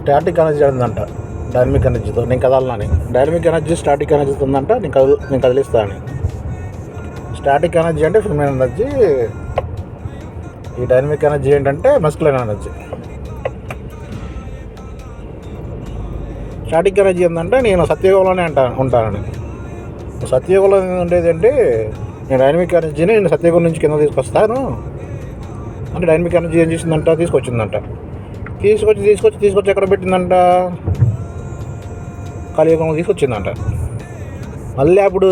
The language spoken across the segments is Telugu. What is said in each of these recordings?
స్టాటిక్ ఎనర్జీ ఉందంట డైనమిక్ ఎనర్జీతో నేను కదలనని. డైనమిక్ ఎనర్జీ స్టాటిక్ ఎనర్జీతో ఉందంట నేను కదిలిస్తాను. స్టాటిక్ ఎనర్జీ అంటే ఫెమినైన్ ఎనర్జీ, ఈ డైనమిక్ ఎనర్జీ ఏంటంటే మస్కులైన్ ఎనర్జీ. స్టాటిక్ ఎనర్జీ ఏంటంటే నేను సత్యయుగంలోనే ఉంటానని. సత్యయుగంలో ఉండేది అంటే నేను డైనమిక్ ఎనర్జీని నేను సత్యయుగం నుంచి కింద తీసుకొస్తాను అంటే డైనమిక్ ఎనర్జీ ఏం చేసిందంట, తీసుకొచ్చిందంట. తీసుకొచ్చి ఎక్కడ పెట్టిందంట, కలియుగంలో తీసుకొచ్చిందంట. మళ్ళీ అప్పుడు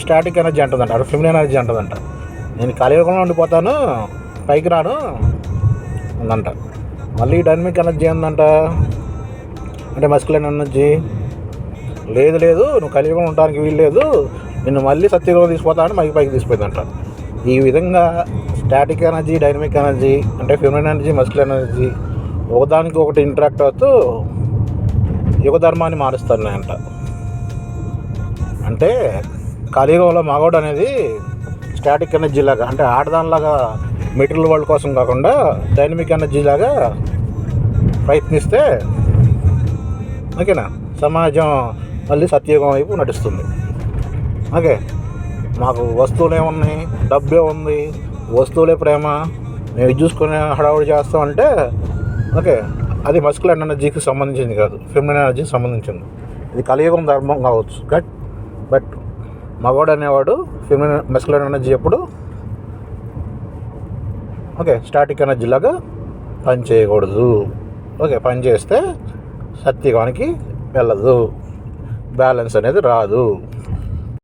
స్టాటిక్ ఎనర్జీ అంటుందంట, అక్కడ ఫెమినైన్ ఎనర్జీ అంటుందంట. నేను కలియుగంలో ఉండిపోతాను, పైకి రాను ఉందంట. మళ్ళీ డైనమిక్ ఎనర్జీ ఏందంట అంటే మస్కులైన్ ఎనర్జీ, లేదు నువ్వు కలియుగంలో ఉండడానికి వీలు లేదు, నిన్ను మళ్ళీ సత్యయుగంలో తీసుకుపోతానని పైకి తీసుకుపోయిందంట. ఈ విధంగా స్టాటిక్ ఎనర్జీ, డైనమిక్ ఎనర్జీ అంటే ఫెమినైన్ ఎనర్జీ, మస్కులైన్ ఎనర్జీ ఒకదానికి ఒకటి ఇంటరాక్ట్ అవుతూ యుగ ధర్మాన్ని మారుస్తున్నాయంట. అంటే కలియుగంలో మగవాడు అనేది స్టాటిక్ ఎనర్జీ లాగా అంటే ఆడదానిలాగా మెటీరియల్ వరల్డ్ కోసం కాకుండా డైనమిక్ ఎనర్జీ లాగా ప్రయత్నిస్తే ఓకేనా సమాజం మళ్ళీ సత్యయుగం వైపు నడుస్తుంది. ఓకే, మాకు వస్తువులే ఉన్నాయి, డబ్బే ఉంది, వస్తువులే ప్రేమ, మేము ఇది చూసుకునే హడావుడి చేస్తామంటే ఓకే, అది మస్కులైన్ ఎనర్జీకి సంబంధించింది కాదు, ఫెమినైన్ ఎనర్జీకి సంబంధించింది. ఇది కలియుగం ధర్మం కావచ్చు, బట్ మగవాడు అనేవాడు మస్కులైన్ ఎనర్జీ ఎప్పుడు ఓకే స్టాటిక్ ఎనర్జీ లాగా పని చేయకూడదు. ఓకే, పని చేస్తే సత్యయుగానికి వెళ్ళదు, బ్యాలెన్స్ అనేది రాదు.